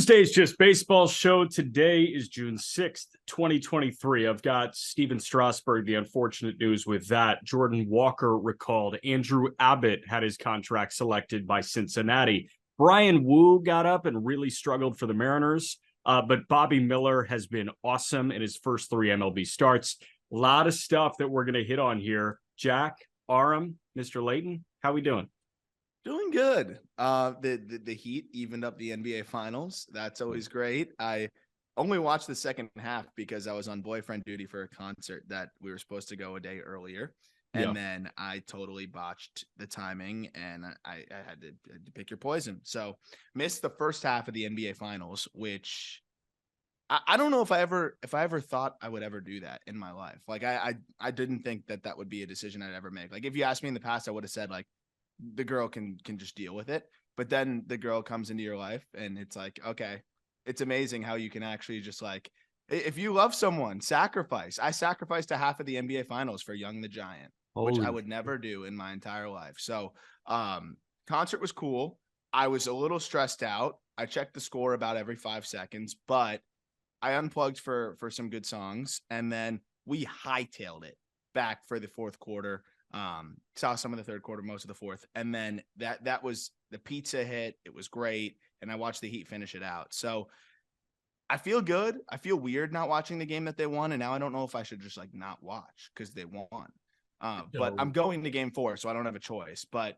Tuesday's Just Baseball show. Today is June 6th, 2023. I've got Steven Strasburg, the unfortunate news with that. Jordan Walker recalled. Andrew Abbott had his contract selected by Cincinnati. Bryan Woo got up and really struggled for the Mariners. But Bobby Miller has been awesome in his first 3 MLB starts. A lot of stuff that we're going to hit on here. Jack, Aram, Mr. Layton, how we doing? Doing good. The Heat evened up the NBA Finals. That's always great. I only watched the second half because I was on boyfriend duty for a concert that we were supposed to go a day earlier. And then I totally botched the timing, and I had to pick your poison. So missed the first half of the NBA Finals, which I don't know if I ever thought I would ever do that in my life. Like I didn't think that would be a decision I'd ever make. Like if you asked me in the past, I would have said like, the girl can just deal with it. But then the girl comes into your life and it's like, okay, it's amazing how you can actually just like, if you love someone, sacrifice. I sacrificed a half of the NBA Finals for Young the Giant, which I would never do in my entire life. So concert was cool. I was a little stressed out. I checked the score about every 5 seconds, but I unplugged for some good songs. And then we hightailed it back for the fourth quarter. Saw some of the third quarter, most of the fourth. And then that was the pizza hit. It was great. And I watched the Heat finish it out. So I feel good. I feel weird not watching the game that they won. And now I don't know if I should just like not watch because they won. But I'm going to game 4, so I don't have a choice. But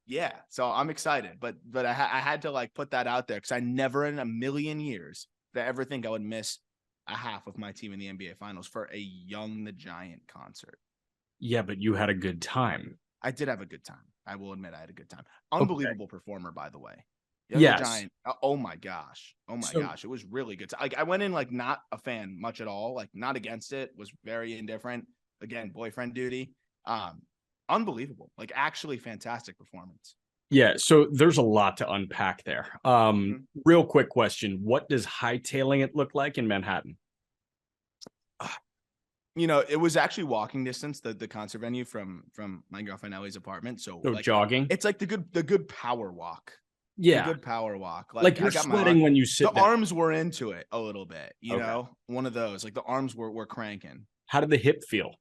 yeah, so I'm excited. But I had to like put that out there because I never in a million years that ever think I would miss a half of my team in the NBA Finals for a Young the Giant concert. Yeah, but you had a good time. I did have a good time. I will admit I had a good time. Unbelievable performer, by the way. Yes. Giant. Oh my gosh. It was really good. Like I went in like not a fan much at all. Like not against it. Was very indifferent. Again, boyfriend duty. Unbelievable. Like actually fantastic performance. Yeah, so there's a lot to unpack there. Real quick question. What does hightailing it look like in Manhattan? You know, it was actually walking distance, the concert venue from my girlfriend Ellie's apartment. So like, jogging. It's like the good power walk. Yeah, the good power walk. Like you're sweating when you sit. The down. Arms were into it a little bit. You know, one of those. Like the arms were cranking. How did the hip feel?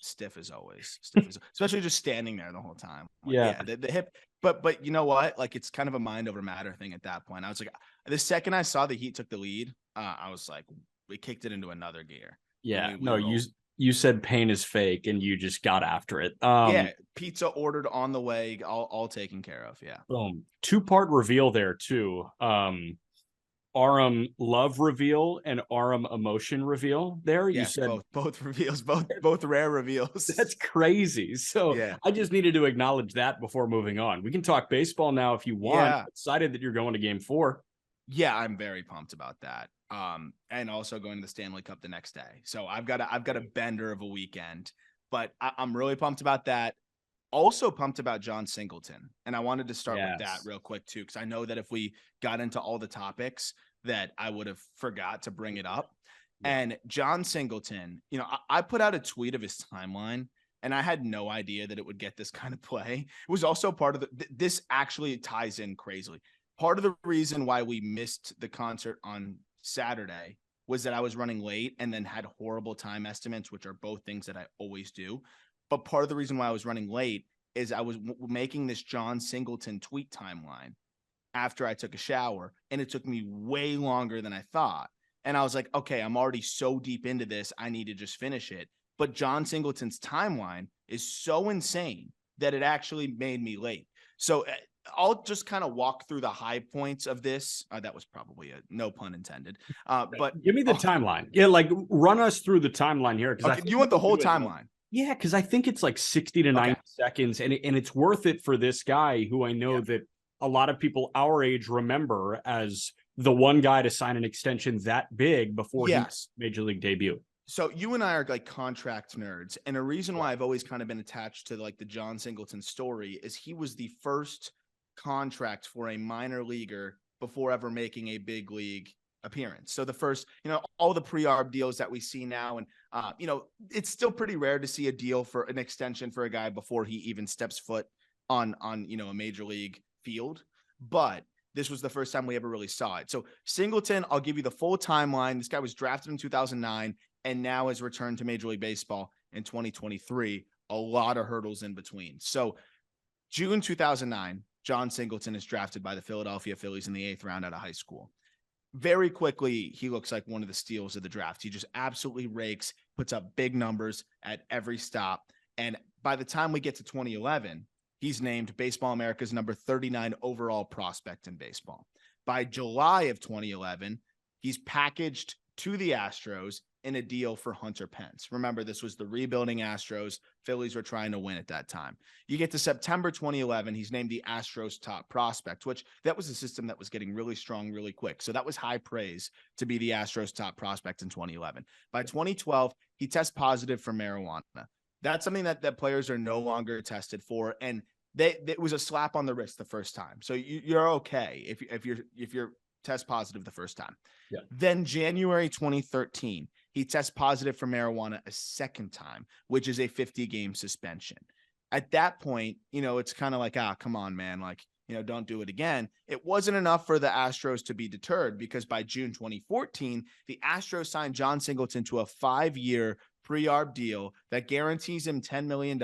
Stiff as always. Especially just standing there the whole time. Like, yeah, the hip. But you know what? Like it's kind of a mind over matter thing at that point. I was like, the second I saw the Heat took the lead, I was like, we kicked it into another gear. Yeah, you said pain is fake and you just got after it. Yeah, pizza ordered on the way, all taken care of. Yeah. 2-part reveal there too. Aram love reveal and Aram emotion reveal there. Yeah, you said both reveals, both rare reveals. That's crazy. So yeah. I just needed to acknowledge that before moving on. We can talk baseball now if you want. Yeah. Excited that you're going to game 4. Yeah, I'm very pumped about that. And also going to the Stanley Cup the next day. So I've got a bender of a weekend, but I'm really pumped about that. Also pumped about Jon Singleton. And I wanted to start with that real quick too, because I know that if we got into all the topics that I would have forgot to bring it up. Yeah. And Jon Singleton, you know, I put out a tweet of his timeline and I had no idea that it would get this kind of play. It was also part of this actually ties in crazily. Part of the reason why we missed the concert on Saturday was that I was running late and then had horrible time estimates, which are both things that I always do. But part of the reason why I was running late is I was making this Jon Singleton tweet timeline after I took a shower, and it took me way longer than I thought. And I was like, okay, I'm already so deep into this, I need to just finish it. But Jon Singleton's timeline is so insane that it actually made me late. So I'll just kind of walk through the high points of this. That was probably a no pun intended. But give me the timeline. Yeah, like run us through the timeline here. Because you want the whole timeline. Yeah, because I think it's like 60 to 90 seconds, and it's worth it for this guy who I know that a lot of people our age remember as the one guy to sign an extension that big before his major league debut. So you and I are like contract nerds, and a reason why I've always kind of been attached to like the Jon Singleton story is he was the first contract for a minor leaguer before ever making a big league appearance. So the first, you know, all the pre-arb deals that we see now, and you know, it's still pretty rare to see a deal for an extension for a guy before he even steps foot on you know, a major league field. But this was the first time we ever really saw it. So Singleton, I'll give you the full timeline. This guy was drafted in 2009 and now has returned to Major League Baseball in 2023. A lot of hurdles in between. So June 2009, Jon Singleton is drafted by the Philadelphia Phillies in the 8th round out of high school. Very quickly, he looks like one of the steals of the draft. He just absolutely rakes, puts up big numbers at every stop. And by the time we get to 2011, he's named Baseball America's number 39 overall prospect in baseball. By July of 2011, he's packaged to the Astros in a deal for Hunter Pence. Remember, this was the rebuilding Astros. Phillies were trying to win at that time. You get to September 2011, he's named the Astros top prospect, which that was a system that was getting really strong really quick. So that was high praise to be the Astros top prospect in 2011. By 2012, he tests positive for marijuana. That's something that players are no longer tested for. And it was a slap on the wrist the first time. So you're okay if you're test positive the first time. Yeah. Then January 2013, he tests positive for marijuana a second time, which is a 50-game suspension. At that point, it's kind of like, come on, man. Like, don't do it again. It wasn't enough for the Astros to be deterred because by June 2014, the Astros signed Jon Singleton to a 5-year pre-arb deal that guarantees him $10 million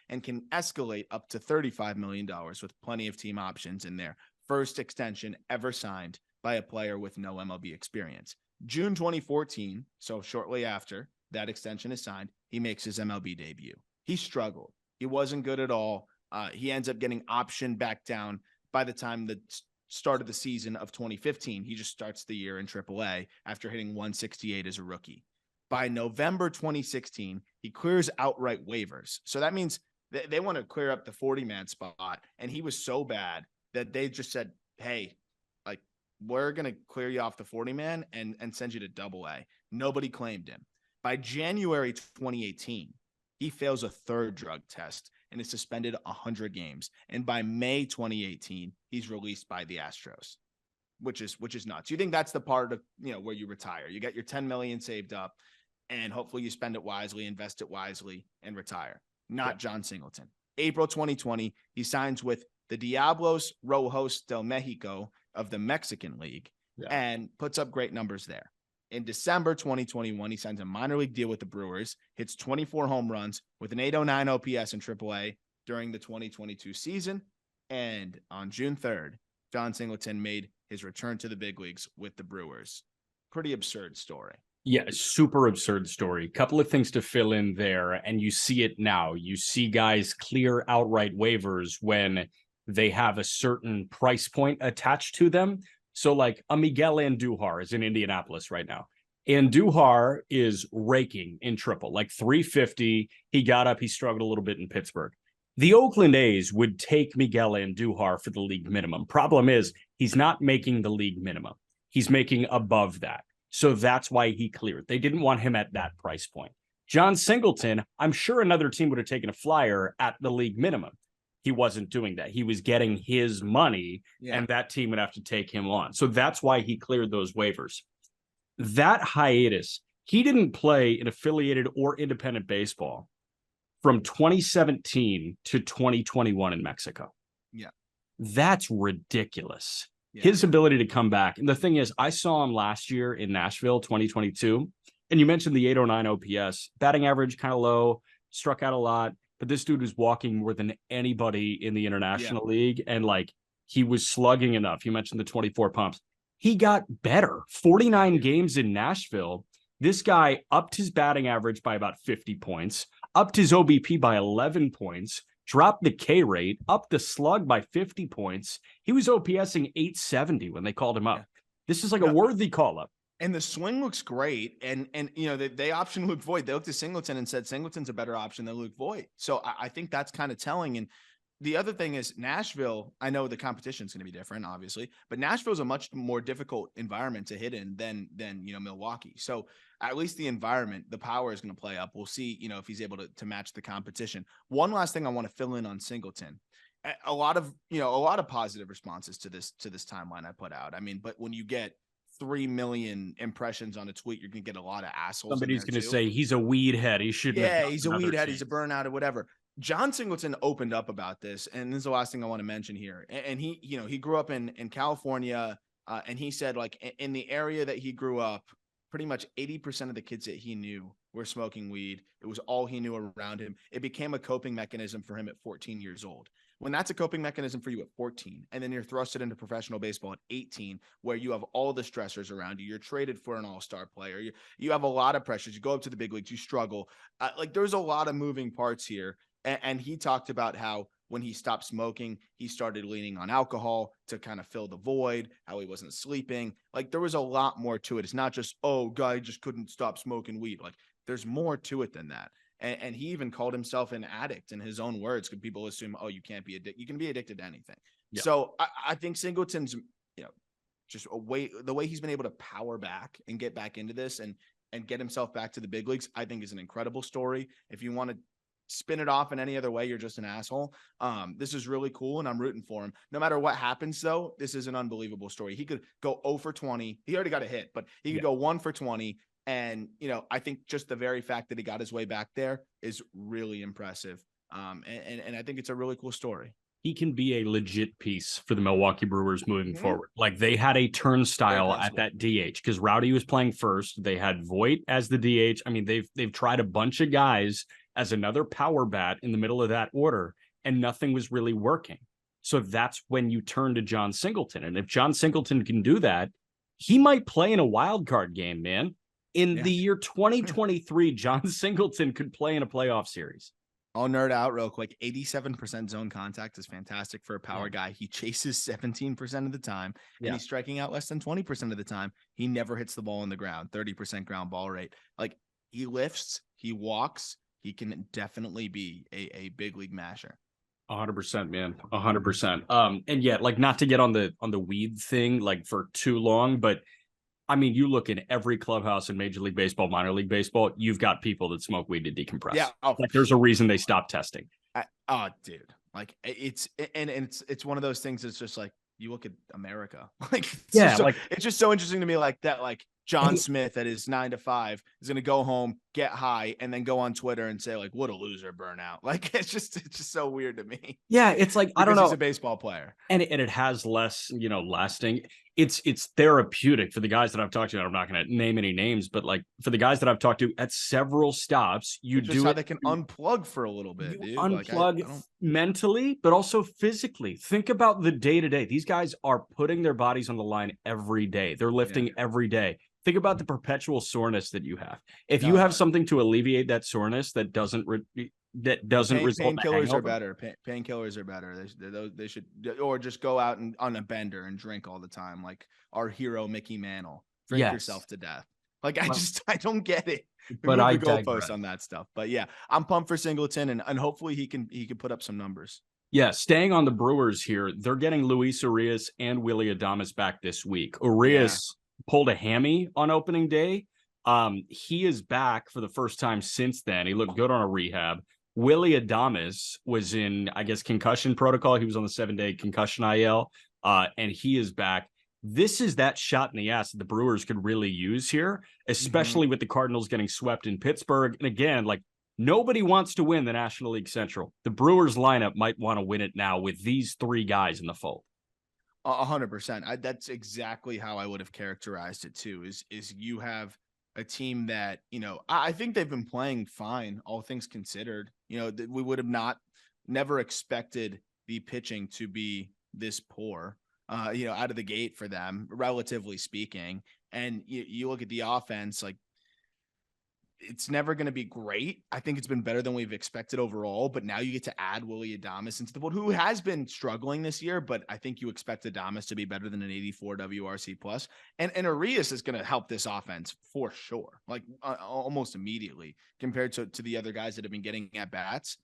and can escalate up to $35 million with plenty of team options in there. First extension ever signed by a player with no MLB experience. June 2014, so shortly after that extension is signed, he makes his MLB debut. He struggled. He wasn't good at all. He ends up getting optioned back down by the time the start of the season of 2015. He just starts the year in AAA after hitting 168 as a rookie. By November 2016, he clears outright waivers. So that means they want to clear up the 40-man spot, and he was so bad that they just said, hey, we're going to clear you off the 40-man and send you to AA. Nobody claimed him. By January 2018, he fails a third drug test and is suspended 100 games. And by May 2018, he's released by the Astros, which is nuts. You think that's the part of, where you retire. You got your 10 million saved up and hopefully you spend it wisely, invest it wisely and retire. Not Jon Singleton. April 2020, he signs with the Diablos Rojos del Mexico of the Mexican League and puts up great numbers there. In December 2021, he signs a minor league deal with the Brewers, hits 24 home runs with an 809 OPS in AAA during the 2022 season. And on June 3rd, Jon Singleton made his return to the big leagues with the Brewers. Pretty absurd story. Yeah, super absurd story. Couple of things to fill in there, and you see it now. You see guys clear outright waivers when they have a certain price point attached to them. So like a Miguel Andujar is in Indianapolis right now. Andujar is raking in triple, like 350. He got up, he struggled a little bit in Pittsburgh. The Oakland A's would take Miguel Andujar for the league minimum. Problem is, he's not making the league minimum. He's making above that. So that's why he cleared. They didn't want him at that price point. Jon Singleton, I'm sure another team would have taken a flyer at the league minimum. He wasn't doing that. He was getting his money, and that team would have to take him on. So that's why he cleared those waivers. That hiatus, he didn't play in affiliated or independent baseball from 2017 to 2021 in Mexico. Yeah. That's ridiculous. Yeah. His ability to come back. And the thing is, I saw him last year in Nashville, 2022. And you mentioned the 809 OPS. Batting average kind of low, struck out a lot. But this dude was walking more than anybody in the International League. And he was slugging enough. You mentioned the 24 pumps. He got better. 49 games in Nashville. This guy upped his batting average by about 50 points, upped his OBP by 11 points, dropped the K rate, upped the slug by 50 points. He was OPSing 870 when they called him up. This is like a worthy call-up. And the swing looks great. And they optioned Luke Voigt. They looked at Singleton and said Singleton's a better option than Luke Voigt. So I think that's kind of telling. And the other thing is Nashville, I know the competition is going to be different, obviously, but Nashville is a much more difficult environment to hit in than Milwaukee. So at least the environment, the power is going to play up. We'll see, if he's able to match the competition. One last thing I want to fill in on Singleton. A lot of positive responses to this timeline I put out. I mean, but when you get 3 million impressions on a tweet, you're going to get a lot of assholes. Somebody's going to say he's a weed head. He shouldn't. Yeah, he's a weed head. He's a burnout or whatever. Jon Singleton opened up about this, and this is the last thing I want to mention here. And he, he grew up in California, and he said, like, in the area that he grew up, pretty much 80% of the kids that he knew were smoking weed. It was all he knew around him. It became a coping mechanism for him at 14 years old. When that's a coping mechanism for you at 14, and then you're thrusted into professional baseball at 18, where you have all the stressors around you, you're traded for an all-star player, you have a lot of pressures, you go up to the big leagues, you struggle. Like, there's a lot of moving parts here. And he talked about how when he stopped smoking, he started leaning on alcohol to kind of fill the void, how he wasn't sleeping. Like, there was a lot more to it. It's not just, oh, guy just couldn't stop smoking weed. Like, there's more to it than that. And he even called himself an addict in his own words, because people assume, oh, you can't be addicted. You can be addicted to anything. Yeah. So I think Singleton's, just the way he's been able to power back and get back into this and get himself back to the big leagues, I think is an incredible story. If you want to spin it off in any other way, you're just an asshole. This is really cool, and I'm rooting for him. No matter what happens, though, this is an unbelievable story. He could go 0 for 20. He already got a hit, but he could go 1 for 20. And, I think just the very fact that he got his way back there is really impressive. And I think it's a really cool story. He can be a legit piece for the Milwaukee Brewers moving forward. Like, they had a turnstile at that DH because Rowdy was playing first. They had Voit as the DH. I mean, they've tried a bunch of guys as another power bat in the middle of that order, and nothing was really working. So that's when you turn to Jon Singleton. And if Jon Singleton can do that, he might play in a wild card game, man. In the year 2023, Jon Singleton could play in a playoff series. I'll nerd out real quick. 87% zone contact is fantastic for a power guy. He chases 17% of the time, and he's striking out less than 20% of the time. He never hits the ball on the ground, 30% ground ball rate. Like, he lifts, he walks, he can definitely be a big league masher. 100%, man. 100%. And yet, like, not to get on the weed thing, like, for too long, but I mean, you look in every clubhouse in Major League Baseball, minor league baseball, you've got people that smoke weed to decompress. Yeah. Like, there's a reason they stopped testing. Dude, like, it's one of those things that's just like, you look at America, like, it's just so interesting to me, like that, like John Smith at his 9 to 5 is going to go home, get high, and then go on Twitter and say, like, what a loser, burnout. Like, it's just so weird to me. Yeah. It's like, I don't know. He's a baseball player. And it has less, lasting. It's therapeutic for the guys that I've talked to. I'm not going to name any names, but like, for the guys that I've talked to at several stops, you do how they can unplug for a little bit, dude. Unplug mentally, but also physically. Think about the day-to-day. These guys are putting their bodies on the line every day. They're lifting every day. Think about the perpetual soreness that you have. If you have something to alleviate that soreness that doesn't result. Painkillers are better. Painkillers are better. They should, or just go out and on a bender and drink all the time, like our hero Mickey Mantle. Drink yourself to death. Like, I don't get it. But I goalpost on that stuff. But yeah, I'm pumped for Singleton, and hopefully he can put up some numbers. Yeah, staying on the Brewers here, they're getting Luis Urias and Willy Adames back this week. Urias pulled a hammy on opening day. He is back for the first time since then. He looked good on a rehab. Willy Adames was in, I guess, concussion protocol. He was on the 7-day concussion IL, and he is back. This is that shot in the ass that the Brewers could really use here, especially with the Cardinals getting swept in Pittsburgh. And again, like, nobody wants to win the National League Central. The Brewers lineup might want to win it now with these three guys in the fold. 100%. That's exactly how I would have characterized it too, is you have a team that, I think they've been playing fine, all things considered. We would have never expected the pitching to be this poor, out of the gate for them, relatively speaking. And you look at the offense, like, it's never going to be great. I think it's been better than we've expected overall, but now you get to add Willy Adames into the fold, who has been struggling this year, but I think you expect Adames to be better than an 84 WRC plus. And Urias is going to help this offense for sure, like almost immediately compared to the other guys that have been getting at bats.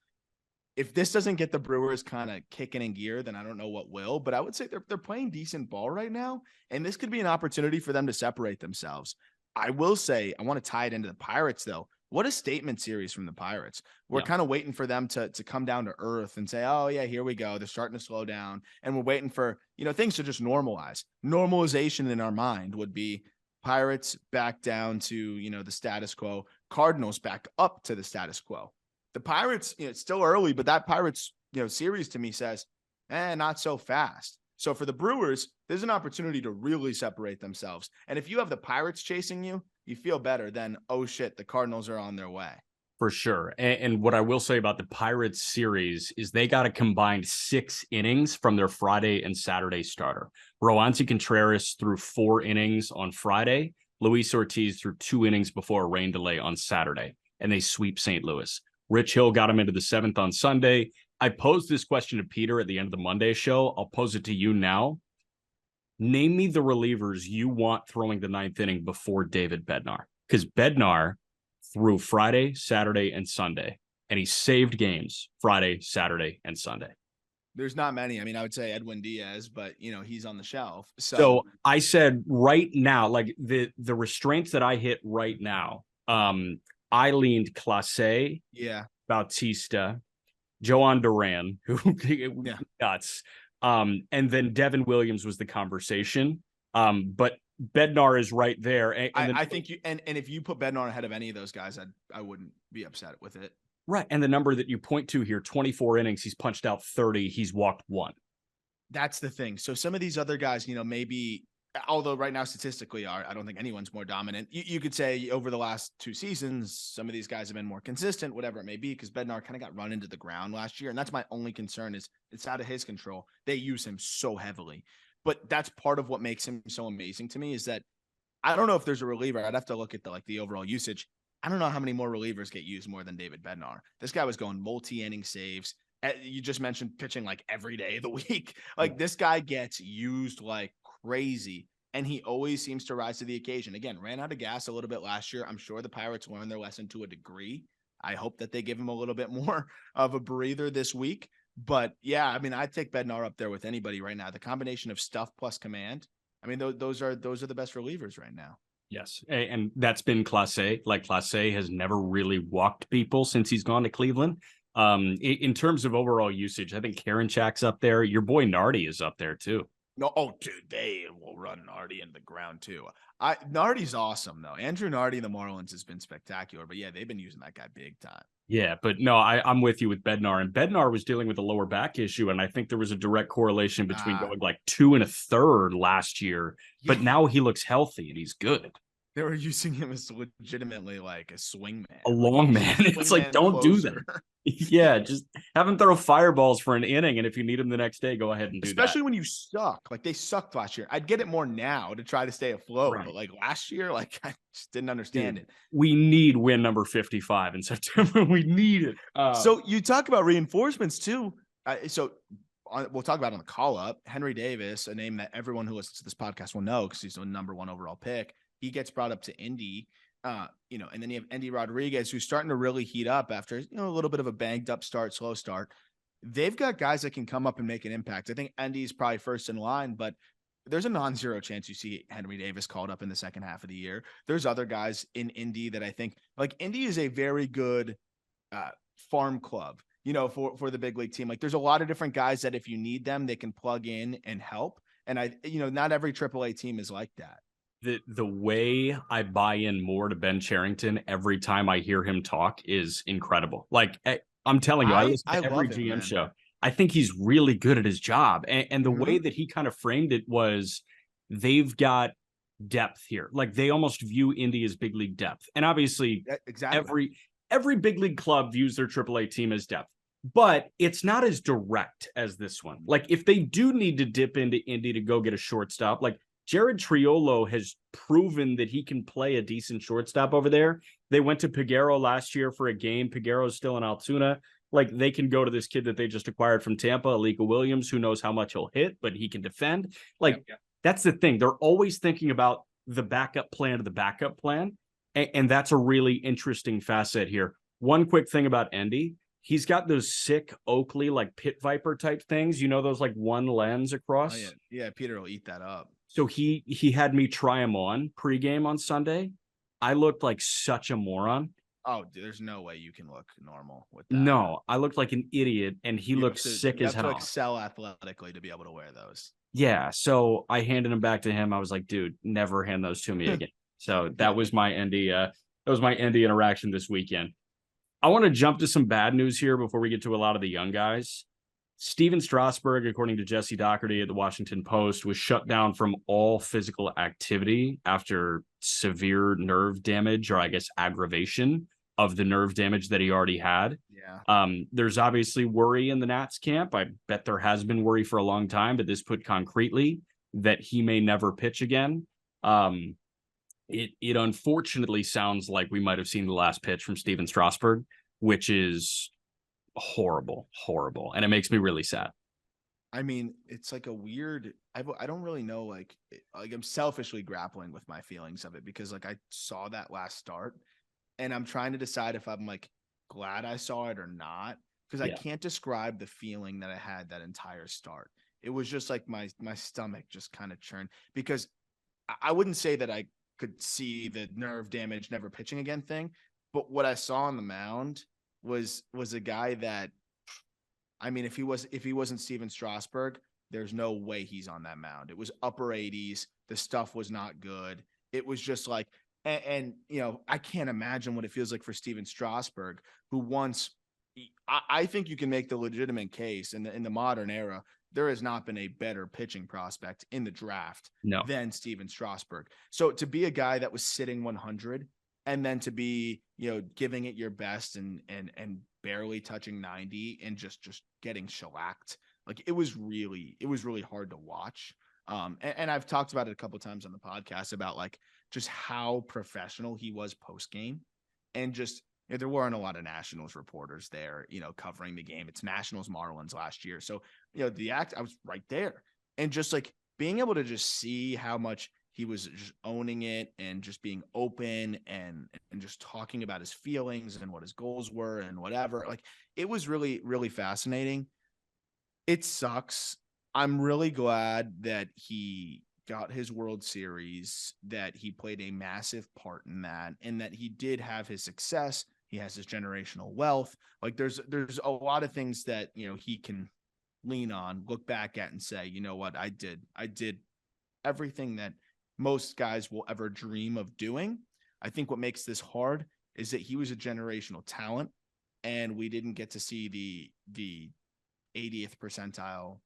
If this doesn't get the Brewers kind of kicking in gear, then I don't know what will, but I would say they're playing decent ball right now. And this could be an opportunity for them to separate themselves. I will say, I want to tie it into the Pirates, though. What a statement series from the Pirates. We're kind of waiting for them to come down to earth and say, oh, yeah, here we go. They're starting to slow down. And we're waiting for, things to just normalize. Normalization in our mind would be Pirates back down to, the status quo. Cardinals back up to the status quo. The Pirates, it's still early, but that Pirates, series to me says, not so fast. So for the Brewers, there's an opportunity to really separate themselves. And if you have the Pirates chasing you, you feel better than, oh shit, the Cardinals are on their way. For sure. And what I will say about the Pirates series is they got a combined 6 innings from their Friday and Saturday starter. Roansy Contreras threw 4 innings on Friday. Luis Ortiz threw 2 innings before a rain delay on Saturday, and they sweep St. Louis. Rich Hill got him into the 7th on Sunday. I posed this question to Peter at the end of the Monday show. I'll pose it to you now. Name me the relievers you want throwing the 9th inning before David Bednar. Because Bednar threw Friday, Saturday, and Sunday, and he saved games Friday, Saturday, and Sunday. There's not many. I mean, I would say Edwin Diaz, but he's on the shelf. So I said right now, like the restraints that I hit right now, I leaned Clase, Bautista, Joan Duran, who nuts. And then Devin Williams was the conversation. But Bednar is right there. And I think and if you put Bednar ahead of any of those guys, I wouldn't be upset with it. Right. And the number that you point to here, 24 innings, he's punched out 30, he's walked 1. That's the thing. So some of these other guys, maybe, although right now statistically I don't think anyone's more dominant. You could say over the last 2 seasons, some of these guys have been more consistent, whatever it may be, because Bednar kind of got run into the ground last year. And that's my only concern is it's out of his control. They use him so heavily. But that's part of what makes him so amazing to me is that I don't know if there's a reliever. I'd have to look at the overall usage. I don't know how many more relievers get used more than David Bednar. This guy was going multi-inning saves. You just mentioned pitching like every day of the week. Like this guy gets used like crazy, and he always seems to rise to the occasion. Again, ran out of gas a little bit last year. I'm sure the Pirates learned their lesson to a degree. I hope that they give him a little bit more of a breather this week. But yeah, I mean, I'd take Bednar up there with anybody right now. The combination of stuff plus command. I mean, those are the best relievers right now. Yes, and that's been Clase. Like Clase has never really walked people since he's gone to Cleveland. In terms of overall usage, I think Karinchak's up there. Your boy Nardi is up there too. No, dude, they will run Nardi into the ground too. Nardi's awesome though. Andrew Nardi and the Marlins has been spectacular, but yeah, they've been using that guy big time. Yeah, but no, I'm with you with Bednar, and Bednar was dealing with a lower back issue, and I think there was a direct correlation between going like 2 1/3 last year, but now he looks healthy and he's good. They were using him as legitimately like a swing man. A long man. It's like, don't do that. Yeah, just have him throw fireballs for an inning, and if you need him the next day, go ahead and do that. Especially when you suck. Like, they sucked last year. I'd get it more now to try to stay afloat, but like last year, like I just didn't understand it. We need win number 55 in September. We need it. So you talk about reinforcements too. We'll talk about on the call up. Henry Davis, a name that everyone who listens to this podcast will know because he's the number 1 overall pick. He gets brought up to Indy, and then you have Endy Rodriguez, who's starting to really heat up after, a little bit of a banged up start, slow start. They've got guys that can come up and make an impact. I think Endy's probably first in line, but there's a non-zero chance you see Henry Davis called up in the second half of the year. There's other guys in Indy that I think, like, Indy is a very good farm club, for the big league team. Like, there's a lot of different guys that if you need them, they can plug in and help. And not every AAA team is like that. The way I buy in more to Ben Cherington every time I hear him talk is incredible. Like, I'm telling you, I listen to every GM show. I think he's really good at his job. And the way that he kind of framed it was they've got depth here. Like, they almost view Indy as big league depth. And obviously, every big league club views their AAA team as depth. But it's not as direct as this one. Like, if they do need to dip into Indy to go get a shortstop, like, Jared Triolo has proven that he can play a decent shortstop over there. They went to Peguero last year for a game. Peguero's still in Altoona. Like, they can go to this kid that they just acquired from Tampa, Alika Williams, who knows how much he'll hit, but he can defend. Like, that's the thing. They're always thinking about the backup plan to the backup plan. And that's a really interesting facet here. One quick thing about Endy. He's got those sick Oakley, like pit viper type things. Those like one lens across. Oh, yeah, Peter will eat that up. So he had me try him on pregame on Sunday. I looked like such a moron. Oh, dude, there's no way you can look normal with that. No, I looked like an idiot, and he looked sick as hell. You have to excel athletically to be able to wear those. Yeah, so I handed them back to him. I was like, dude, never hand those to me again. So that was my Endy. That was my Endy interaction this weekend. I want to jump to some bad news here before we get to a lot of the young guys. Steven Strasburg, according to Jesse Doherty at the Washington Post, was shut down from all physical activity after severe nerve damage, or I guess aggravation of the nerve damage that he already had. Yeah. There's obviously worry in the Nats camp. I bet there has been worry for a long time, but this put concretely that he may never pitch again. It unfortunately sounds like we might have seen the last pitch from Steven Strasburg, which is horrible, and it makes me really sad. I mean, it's like a weird, I don't really know, like I'm selfishly grappling with my feelings of it, because like I saw that last start and I'm trying to decide if I'm like glad I saw it or not, because I can't describe the feeling that I had that entire start. It was just like my stomach just kind of churned, because I wouldn't say that I could see the nerve damage, never pitching again thing, but what I saw on the mound was a guy that, I mean, if he wasn't Steven Strasburg, there's no way he's on that mound. It was upper 80s. The stuff was not good. It was just like, and you know, I can't imagine what it feels like for Steven Strasburg, who once, I think you can make the legitimate case in the modern era, there has not been a better pitching prospect in the draft than Steven Strasburg. So to be a guy that was sitting 100 and then to be, you know, giving it your best and barely touching 90 and just getting shellacked, like it was really hard to watch. And I've talked about it a couple of times on the podcast about like just how professional he was post game, and just, you know, there weren't a lot of Nationals reporters there, you know, covering the game. It's Nationals Marlins last year, so you know I was right there, and just like being able to just see how much he was just owning it and just being open and just talking about his feelings and what his goals were and whatever. Like it was really, really fascinating. It sucks. I'm really glad that he got his World Series, that he played a massive part in that, and that he did have his success. He has his generational wealth. Like there's a lot of things that, you know, he can lean on, look back at and say, you know what, I did everything that most guys will ever dream of doing. I think what makes this hard is that he was a generational talent, and we didn't get to see the 80th percentile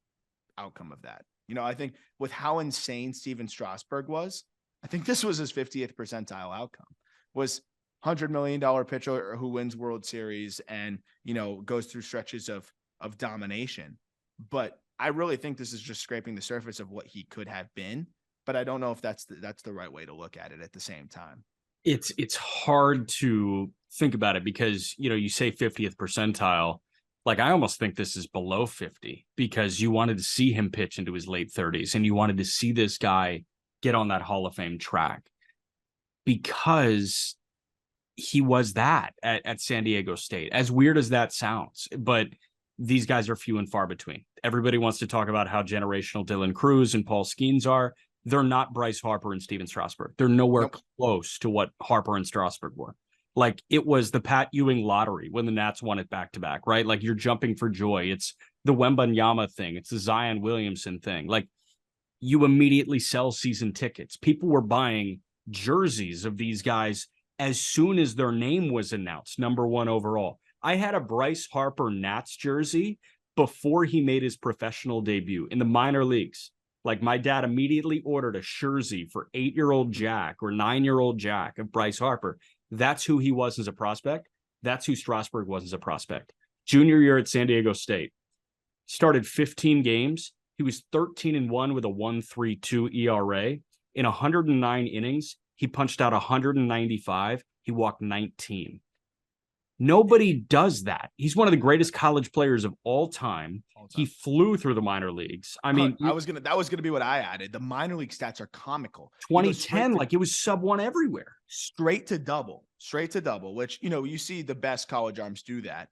outcome of that. You know, I think with how insane Steven Strasburg was, I think this was his 50th percentile outcome, was $100 million pitcher who wins World Series and, you know, goes through stretches of domination. But I really think this is just scraping the surface of what he could have been. But I don't know if that's the right way to look at it at the same time. It's hard to think about it because, you know, you say 50th percentile, like I almost think this is below 50, because you wanted to see him pitch into his late 30s and you wanted to see this guy get on that Hall of Fame track, because he was that at San Diego State. As weird as that sounds, but these guys are few and far between. Everybody wants to talk about how generational Dylan Cruz and Paul Skeens are. They're not Bryce Harper and Steven Strasburg. They're nowhere close to what Harper and Strasburg were. Like it was the Pat Ewing lottery when the Nats won it back to back, right? Like you're jumping for joy. It's the Wembanyama thing. It's the Zion Williamson thing. Like you immediately sell season tickets. People were buying jerseys of these guys as soon as their name was announced, number one overall. I had a Bryce Harper Nats jersey before he made his professional debut in the minor leagues. Like my dad immediately ordered a jersey for 8-year-old Jack or 9-year-old Jack of Bryce Harper. That's who he was as a prospect. That's who Strasburg was as a prospect. Junior year at San Diego State, started 15 games. He was 13-1 with a 1.32 ERA. In 109 innings, he punched out 195. He walked 19. Nobody does that. He's one of the greatest college players of all time. He flew through the minor leagues. I mean, that was gonna be what I added. The minor league stats are comical. 2010, like it was sub-1 everywhere. Straight to double, which, you know, you see the best college arms do that.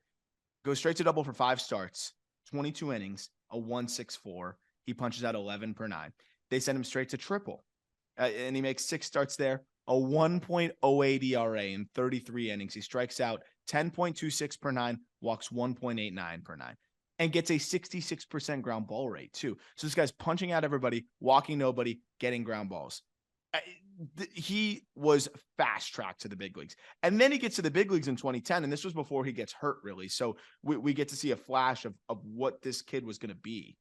Go straight to double for 5 starts, 22 innings, a 1.64. He punches out 11 per 9. They send him straight to triple, and he makes 6 starts there, a 1.08 ERA in 33 innings. He strikes out 10.26 per 9, walks 1.89 per 9, and gets a 66% ground ball rate too. So this guy's punching out everybody, walking nobody, getting ground balls. he was fast tracked to the big leagues. And then he gets to the big leagues in 2010. And this was before he gets hurt, really. So we get to see a flash of what this kid was going to be.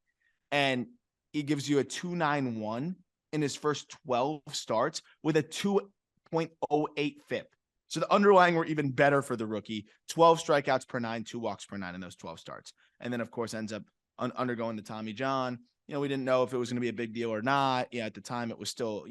And he gives you a 2.91 in his first 12 starts with a 2.08 FIP. So the underlying were even better for the rookie. 12 strikeouts per 9, 2 walks per 9 in those 12 starts. And then, of course, ends up undergoing the Tommy John. We didn't know if it was going to be a big deal or not. Yeah, at the time, it was still,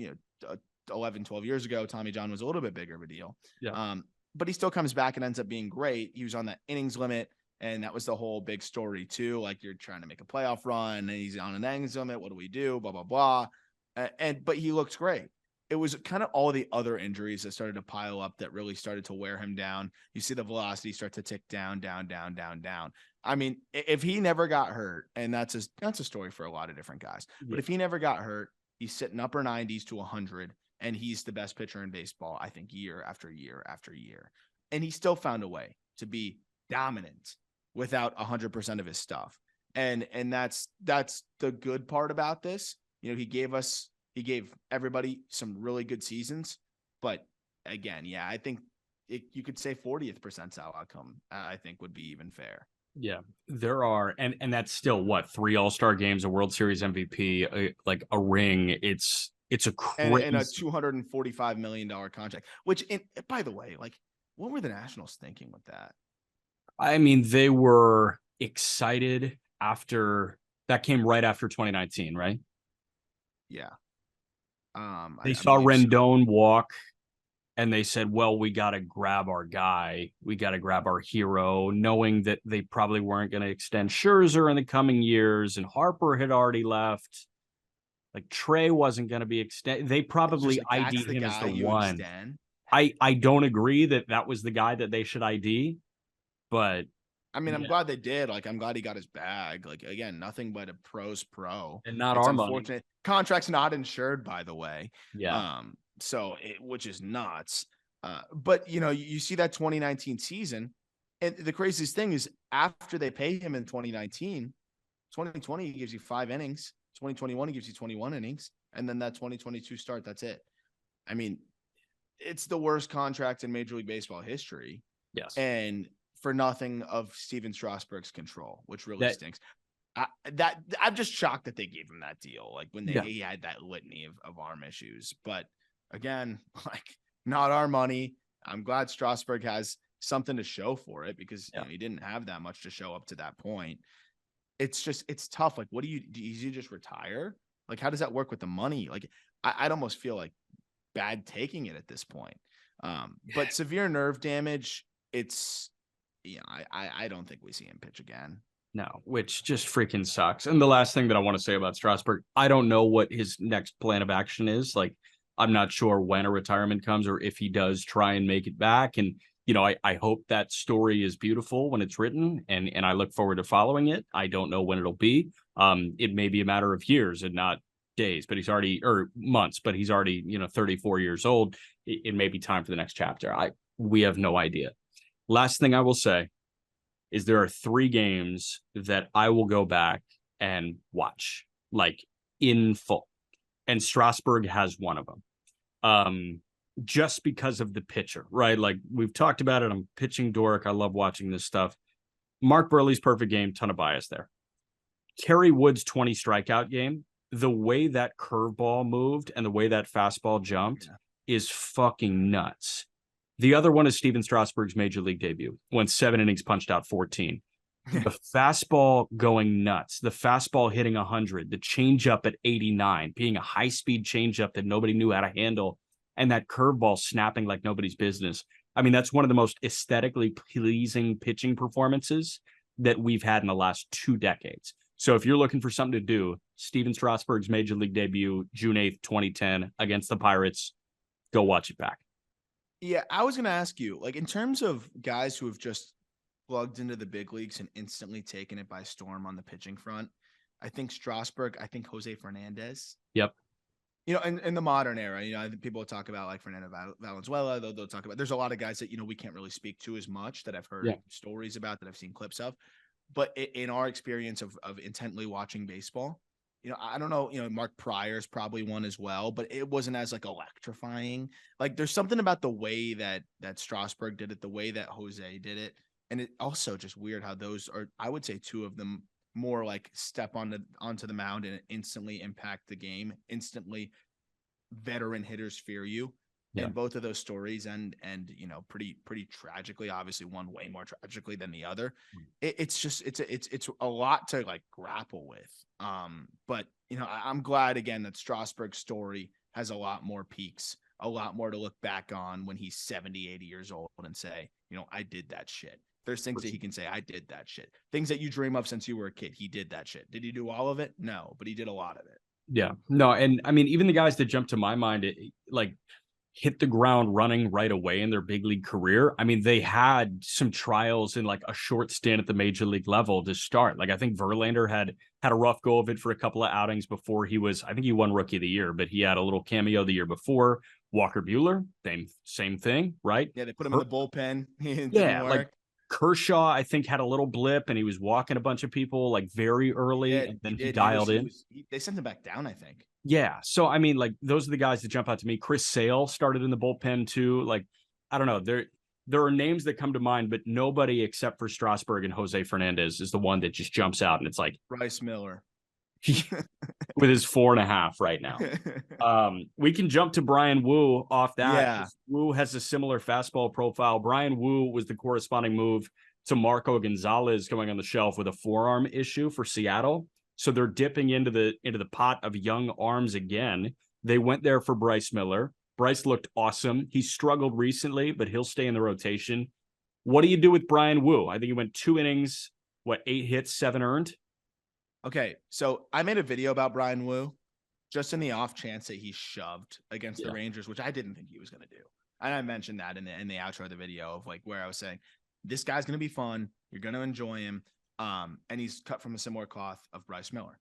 11, 12 years ago, Tommy John was a little bit bigger of a deal. Yeah. But he still comes back and ends up being great. He was on that innings limit, and that was the whole big story, too. Like, you're trying to make a playoff run, and he's on an innings limit. What do we do? Blah, blah, blah. But he looks great. It was kind of all the other injuries that started to pile up that really started to wear him down. You see the velocity start to tick down, down, down, down, down. I mean, if he never got hurt, and that's a story for a lot of different guys, but if he never got hurt, he's sitting upper 90s to 100, and he's the best pitcher in baseball, I think, year after year after year. And he still found a way to be dominant without 100% of his stuff. And that's the good part about this. He gave everybody some really good seasons, but again, yeah, I think you could say 40th percentile outcome, I think would be even fair. Yeah, there are. And that's still what, 3 All-Star games, a World Series MVP, like a ring. It's a crazy. And a $245 million contract, which, by the way, like, what were the Nationals thinking with that? I mean, they were excited after that came right after 2019, right? Yeah. They saw Rendon walk, and they said, well, we got to grab our guy. We got to grab our hero, knowing that they probably weren't going to extend Scherzer in the coming years, and Harper had already left. Like, Trey wasn't going to be extended. They probably ID'd him as the one. I don't agree that was the guy that they should ID, but I mean, I'm glad they did. Like, I'm glad he got his bag. Like, again, nothing but a pro's pro. And not our money. Contract's not insured, by the way. Yeah. Which is nuts. But, you see that 2019 season. And the craziest thing is, after they pay him in 2019, 2020, he gives you 5 innings. 2021, he gives you 21 innings. And then that 2022 start, that's it. I mean, it's the worst contract in Major League Baseball history. Yes. And for nothing of Steven Strasburg's control, which really stinks. I'm just shocked that they gave him that deal. Like, when he had that litany of arm issues. But again, like, not our money. I'm glad Strasburg has something to show for it, because he didn't have that much to show up to that point. It's tough. Like, do you just retire? Like, how does that work with the money? Like, I'd almost feel like bad taking it at this point. But severe nerve damage, I don't think we see him pitch again. No, which just freaking sucks. And the last thing that I want to say about Strasburg, I don't know what his next plan of action is. Like, I'm not sure when a retirement comes or if he does try and make it back. And, I hope that story is beautiful when it's written, and I look forward to following it. I don't know when it'll be. It may be a matter of years and not days, but months, but he's already, 34 years old. It may be time for the next chapter. We have no idea. Last thing I will say is there are 3 games that I will go back and watch, like, in full. And Strasburg has one of them. Just because of the pitcher, right? Like, we've talked about it. I'm a pitching dork. I love watching this stuff. Mark Burley's perfect game, ton of bias there. Kerry Wood's 20 strikeout game, the way that curveball moved and the way that fastball jumped is fucking nuts. The other one is Steven Strasburg's major league debut, went 7 innings, punched out 14. The fastball going nuts, the fastball hitting 100, the changeup at 89, being a high-speed changeup that nobody knew how to handle, and that curveball snapping like nobody's business. I mean, that's one of the most aesthetically pleasing pitching performances that we've had in the last 2 decades. So if you're looking for something to do, Steven Strasburg's major league debut, June 8th, 2010, against the Pirates, go watch it back. Yeah, I was going to ask you, like, in terms of guys who have just plugged into the big leagues and instantly taken it by storm on the pitching front, I think Strasburg, I think Jose Fernandez. Yep. In the modern era, I think people talk about, like, Fernando Valenzuela. They'll talk about, there's a lot of guys that, we can't really speak to as much, that I've heard stories about, that I've seen clips of. But in our experience of intently watching baseball, I don't know, Mark Pryor's probably one as well, but it wasn't as like electrifying. Like there's something about the way that Strasburg did it, the way that Jose did it. And it also just weird how those are, I would say, two of them more like step onto the mound and instantly impact the game, instantly veteran hitters fear you. Yeah. And both of those stories and pretty tragically, obviously one way more tragically than the other. It's a lot to like grapple with. But I'm glad again that Strasburg's story has a lot more peaks, a lot more to look back on when he's 70, 80 years old and say, I did that shit. There's things that he can say, I did that shit. Things that you dream of since you were a kid. He did that shit. Did he do all of it? No, but he did a lot of it. Yeah, no. And I mean, even the guys that jump to my mind, hit the ground running right away in their big league career. I mean, they had some trials in like a short stint at the major league level to start. Like I think Verlander had a rough go of it for a couple of outings before I think he won Rookie of the Year, but he had a little cameo the year before. Walker Buehler, same thing, right? Yeah, they put him in the bullpen. It yeah, didn't work. like Kershaw, I think, had a little blip and he was walking a bunch of people like very early, and then he dialed in. They sent him back down, I think. Yeah. So, I mean, like, those are the guys that jump out to me. Chris Sale started in the bullpen, too. Like, I don't know. There are names that come to mind, but nobody except for Strasburg and Jose Fernandez is the one that just jumps out. And it's like Bryce Miller with his 4.5 right now. We can jump to Bryan Woo off that. Yeah. Woo has a similar fastball profile. Bryan Woo was the corresponding move to Marco Gonzalez going on the shelf with a forearm issue for Seattle. So they're dipping into the pot of young arms again. They went there for Bryce Miller. Bryce looked awesome. He struggled recently, but he'll stay in the rotation. What do you do with Bryan Woo? I think he went 2 innings, 8 hits, 7 earned? Okay, so I made a video about Bryan Woo just in the off chance that he shoved against the Rangers, which I didn't think he was going to do. And I mentioned that in the outro of the video of like where I was saying, this guy's going to be fun. You're going to enjoy him. And he's cut from a similar cloth of Bryce Miller.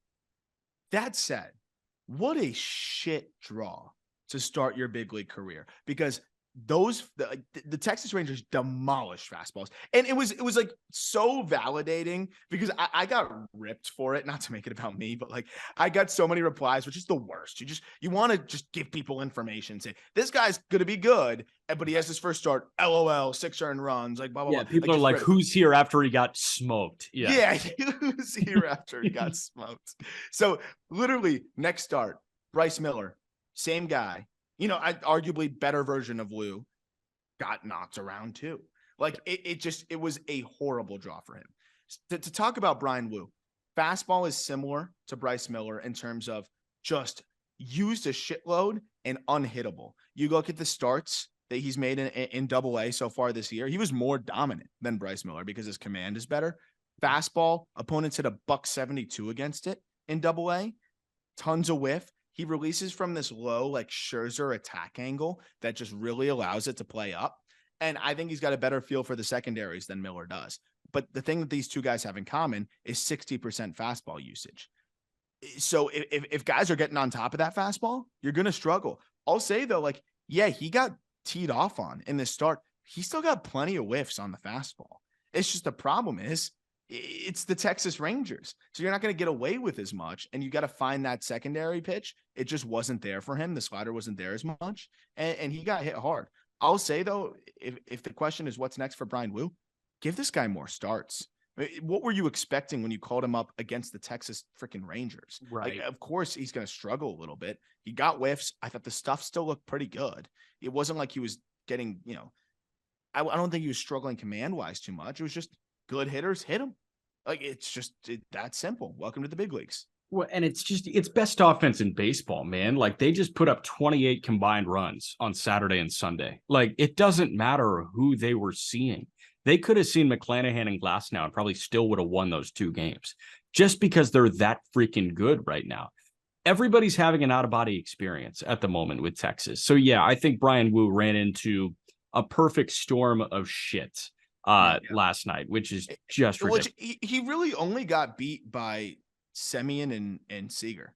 That said, what a shit draw to start your big league career, because the Texas Rangers demolished fastballs, and it was like so validating because I got ripped for it. Not to make it about me, but like I got so many replies, which is the worst. You want to just give people information, say this guy's gonna be good, but he has his first start. LOL, 6 earned runs, like blah blah blah. People are like, who's here after he got smoked? Yeah, who's here after he got smoked? So literally next start, Bryce Miller, same guy. Arguably better version of Woo, got knocked around too. Like it was a horrible draw for him. To talk about Bryan Woo, fastball is similar to Bryce Miller in terms of just used a shitload and unhittable. You look at the starts that he's made in Double-A so far this year. He was more dominant than Bryce Miller because his command is better. Fastball, opponents hit a $172 against it in Double-A. Tons of whiff. He releases from this low, like Scherzer attack angle that just really allows it to play up. And I think he's got a better feel for the secondaries than Miller does. But the thing that these two guys have in common is 60% fastball usage. So if guys are getting on top of that fastball, you're going to struggle. I'll say though, like, yeah, he got teed off on in this start. He still got plenty of whiffs on the fastball. It's just the problem is it's the Texas Rangers. So you're not going to get away with as much, and you got to find that secondary pitch. It just wasn't there for him. The slider wasn't there as much, and he got hit hard. I'll say though, if the question is what's next for Bryan Woo, give this guy more starts. What were you expecting when you called him up against the Texas freaking Rangers? Right. Like, of course he's going to struggle a little bit. He got whiffs. I thought the stuff still looked pretty good. It wasn't like he was getting, I don't think he was struggling command wise too much. It was just good hitters hit him. Like, it's just that simple. Welcome to the big leagues. Well, and it's best offense in baseball, man. Like, they just put up 28 combined runs on Saturday and Sunday. Like, it doesn't matter who they were seeing. They could have seen McClanahan and Glasnow and probably still would have won those 2 games just because they're that freaking good right now. Everybody's having an out-of-body experience at the moment with Texas. So, yeah, I think Bryan Woo ran into a perfect storm of shit last night, which is just ridiculous. He really only got beat by Semien and Seager.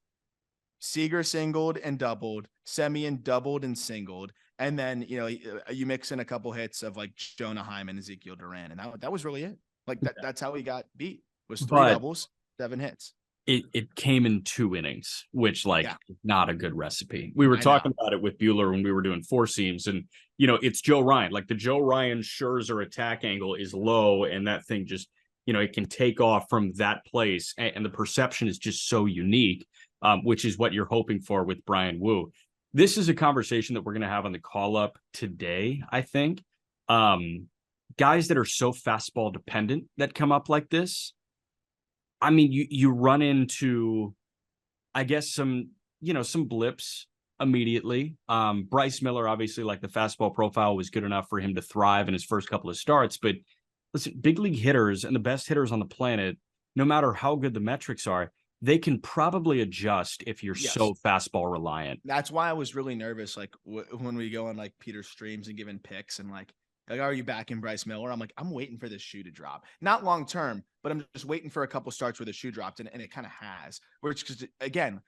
Seager singled and doubled. Semien doubled and singled. And then, you mix in a couple hits of like Jonah Heim and Ezekiel Duran. And that was really it. Like that's how he got beat, was 3 doubles, 7 hits. it came in 2 innings, which Yeah, not a good recipe. We were I know. talking about it with Bueller when we were doing 4 seams, and it's Joe Ryan. Like the Joe Ryan Scherzer attack angle is low, and that thing just it can take off from that place, and the perception is just so unique, which is what you're hoping for with Bryan Woo. This is a conversation that we're going to have on the call up today, I think. Guys that are so fastball dependent that come up like this, I mean, you run into, I guess, some blips immediately. Bryce Miller, obviously, like the fastball profile was good enough for him to thrive in his first couple of starts. But listen, big league hitters and the best hitters on the planet, no matter how good the metrics are, they can probably adjust if you're Yes. so fastball reliant. That's why I was really nervous. Like when we go on like Peter's streams and giving picks and like, are you back in Bryce Miller? I'm like, I'm waiting for this shoe to drop. Not long term, but I'm just waiting for a couple starts where the shoe dropped, and it kind of has. Which, because again,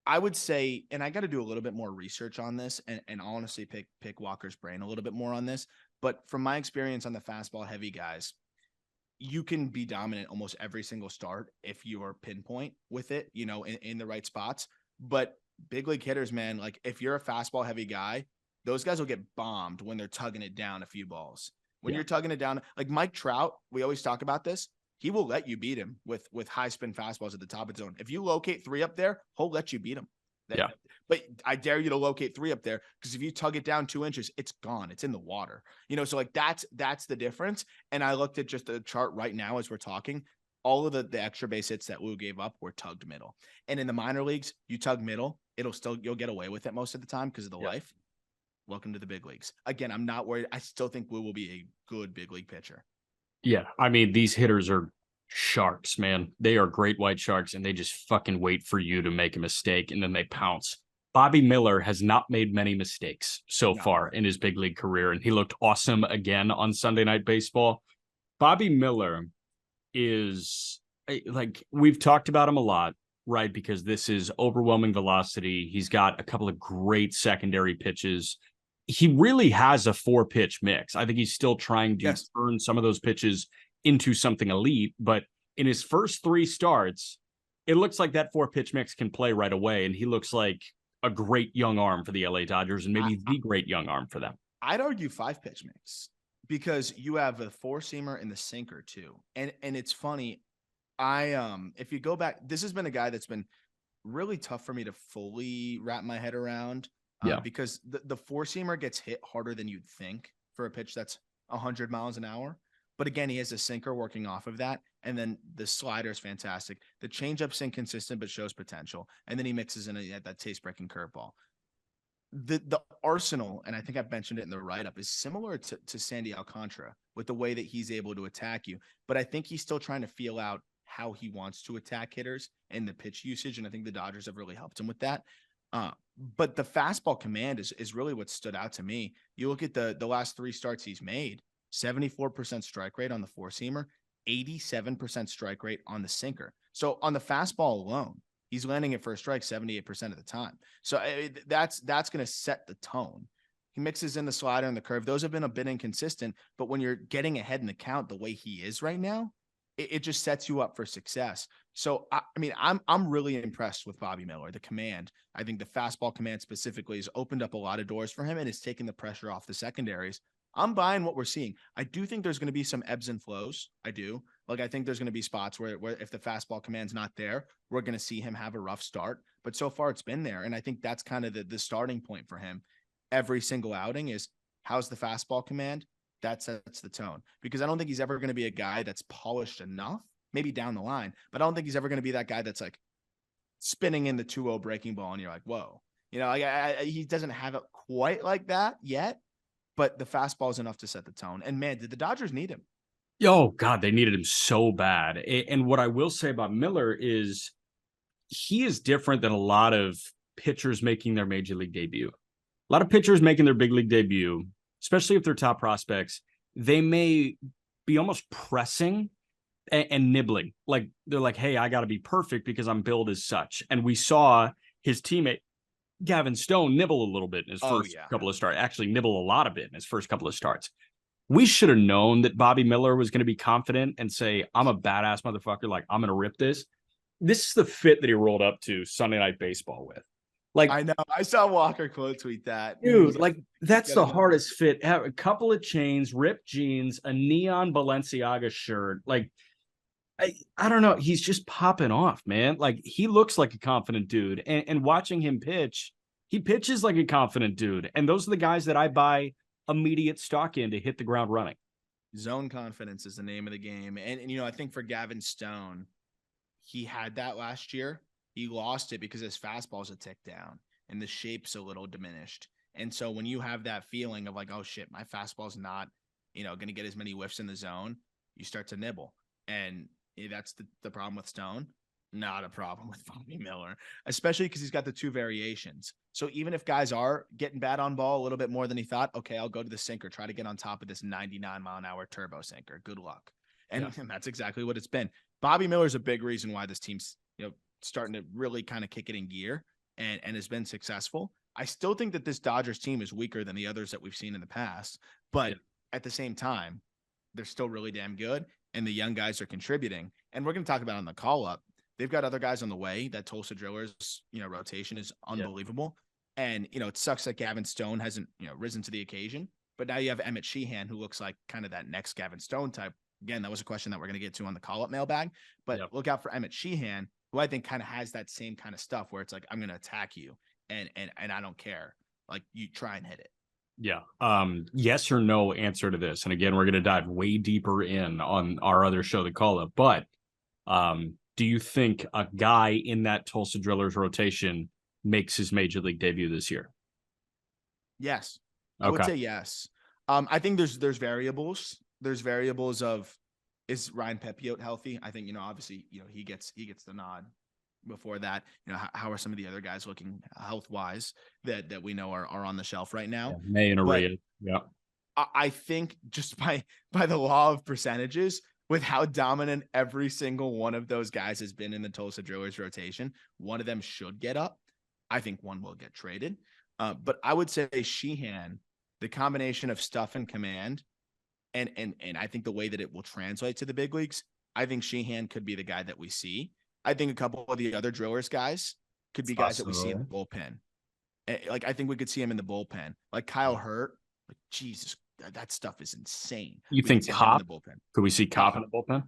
I would say, and I got to do a little bit more research on this, and honestly pick Walker's brain a little bit more on this. But from my experience on the fastball heavy guys, you can be dominant almost every single start if you are pinpoint with it, in the right spots. But big league hitters, man, like if you're a fastball heavy guy, those guys will get bombed when they're tugging it down a few balls. When you're tugging it down, like Mike Trout, we always talk about this. He will let you beat him with high spin fastballs at the top of the zone. If you locate 3 up there, he'll let you beat him. Yeah. But I dare you to locate 3 up there, because if you tug it down 2 inches, it's gone. It's in the water. So like that's the difference. And I looked at just the chart right now as we're talking. All of the extra base hits that Woo gave up were tugged middle. And in the minor leagues, you tug middle, you'll get away with it most of the time because of the life. Welcome to the big leagues. Again, I'm not worried. I still think Woo will be a good big league pitcher. Yeah. I mean, these hitters are sharks, man. They are great white sharks, and they just fucking wait for you to make a mistake, and then they pounce. Bobby Miller has not made many mistakes so far in his big league career, and he looked awesome again on Sunday Night Baseball. Bobby Miller is, like, we've talked about him a lot, right? Because this is overwhelming velocity. He's got a couple of great secondary pitches. He really has a 4-pitch mix. I think he's still trying to turn some of those pitches into something elite, but in his first 3 starts, it looks like that 4-pitch mix can play right away, and he looks like a great young arm for the LA Dodgers, and maybe the great young arm for them. I'd argue 5-pitch mix, because you have the 4-seamer and the sinker too. And it's funny. If you go back, this has been a guy that's been really tough for me to fully wrap my head around. Because the 4-seamer gets hit harder than you'd think for a pitch that's 100 miles an hour. But again, he has a sinker working off of that. And then the slider is fantastic. The changeup's inconsistent, but shows potential. And then he mixes in that taste-breaking curveball. The arsenal, and I think I've mentioned it in the write-up, is similar to Sandy Alcantara with the way that he's able to attack you. But I think he's still trying to feel out how he wants to attack hitters and the pitch usage. And I think the Dodgers have really helped him with that. But the fastball command is really what stood out to me. You look at the last 3 starts he's made, 74% strike rate on the 4-seamer, 87% strike rate on the sinker. So on the fastball alone, he's landing it for a strike 78% of the time. So that's going to set the tone. He mixes in the slider and the curve. Those have been a bit inconsistent, but when you're getting ahead in the count the way he is right now, it just sets you up for success. So, I mean, I'm really impressed with Bobby Miller, the command. I think the fastball command specifically has opened up a lot of doors for him and has taken the pressure off the secondaries. I'm buying what we're seeing. I do think there's going to be some ebbs and flows. I do. Like, I think there's going to be spots where if the fastball command's not there, we're going to see him have a rough start. But so far it's been there. And I think that's kind of the starting point for him. Every single outing is, how's the fastball command? That sets the tone, because I don't think he's ever going to be a guy that's polished enough, maybe down the line, but I don't think he's ever going to be that guy that's like spinning in the 2-0 breaking ball. And you're like, whoa, he doesn't have it quite like that yet, but the fastball is enough to set the tone. And man, did the Dodgers need him? Oh God, they needed him so bad. And what I will say about Miller is he is different than a lot of pitchers making their major league debut. A lot of pitchers making their big league debut, especially if they're top prospects, they may be almost pressing and nibbling. Like they're like, hey, I got to be perfect because I'm billed as such. And we saw his teammate, Gavin Stone, nibble a little bit in his first couple of starts, actually nibble a lot of it in his first couple of starts. We should have known that Bobby Miller was going to be confident and say, I'm a badass motherfucker. Like, I'm going to rip this. this is the fit that he rolled up to Sunday Night Baseball with. Like, I know. I saw Walker quote tweet that. He dude, was like that's the gotta know. hardest fit. Have a couple of chains, ripped jeans, a neon Balenciaga shirt. Like, I don't know. He's just popping off, man. Like he looks like a confident dude. And watching him pitch, he pitches like a confident dude. And those are the guys that I buy immediate stock in to hit the ground running. Zone confidence is the name of the game. And I think for Gavin Stone, he had that last year. He lost it because his fastball's a tick down and the shape's a little diminished. And so when you have that feeling of like, oh shit, my fastball's not, going to get as many whiffs in the zone, you start to nibble. And that's the problem with Stone. Not a problem with Bobby Miller, especially because he's got the two variations. So even if guys are getting bad on ball a little bit more than he thought, okay, I'll go to the sinker, try to get on top of this 99-mile-an-hour turbo sinker. Good luck. And that's exactly what it's been. Bobby Miller's a big reason why this team's, starting to really kind of kick it in gear and has been successful. I still think that this Dodgers team is weaker than the others that we've seen in the past, but at the same time, they're still really damn good. And the young guys are contributing. And we're going to talk about on the call up. They've got other guys on the way. That Tulsa Drillers, rotation is unbelievable. And, it sucks that Gavin Stone hasn't, risen to the occasion. But now you have Emmett Sheehan, who looks like kind of that next Gavin Stone type. Again, that was a question that we're going to get to on the call up mailbag. But look out for Emmett Sheehan, who I think kind of has that same kind of stuff where it's like, I'm going to attack you and I don't care. Like you try and hit it. Yeah. Yes or no answer to this. And again, we're going to dive way deeper in on our other show, the call up. But do you think a guy in that Tulsa Drillers rotation makes his major league debut this year? Yes. I would say yes. I think there's variables. There's variables of, is Ryan Pepiot healthy? I think, obviously, he gets the nod. Before that, how are some of the other guys looking health wise that we know are on the shelf right now? May and Araya. Yeah. I think just by the law of percentages, with how dominant every single one of those guys has been in the Tulsa Drillers rotation, one of them should get up. I think one will get traded. But I would say Sheehan, the combination of stuff and command, and I think the way that it will translate to the big leagues, I think Sheehan could be the guy that we see. I think a couple of the other Drillers guys could be guys that we see in the bullpen. Like, I think we could see him in the bullpen. Like Kyle Hurt, like, Jesus, that stuff is insane. You think Copp in the bullpen? Could we see Copp in the bullpen?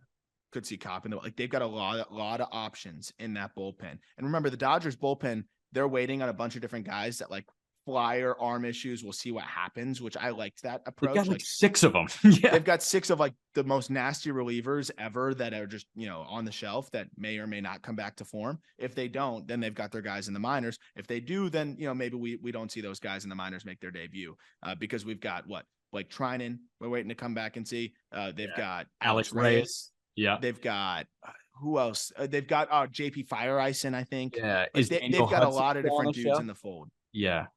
Could see Copp in the, like, they've got a lot of options in that bullpen. And remember, the Dodgers bullpen, they're waiting on a bunch of different guys that like flyer arm issues. We'll see what happens, which I liked that approach. They've got like 6 of them. They've got 6 of like the most nasty relievers ever that are just, on the shelf that may or may not come back to form. If they don't, then they've got their guys in the minors. If they do, then, maybe we don't see those guys in the minors make their debut because we've got Blake Trinan, we're waiting to come back and see. They've got Alex Reyes. Yeah. They've got who else? They've got JP Fireisen, I think. Yeah. They've got a lot of different dudes in the fold. Yeah.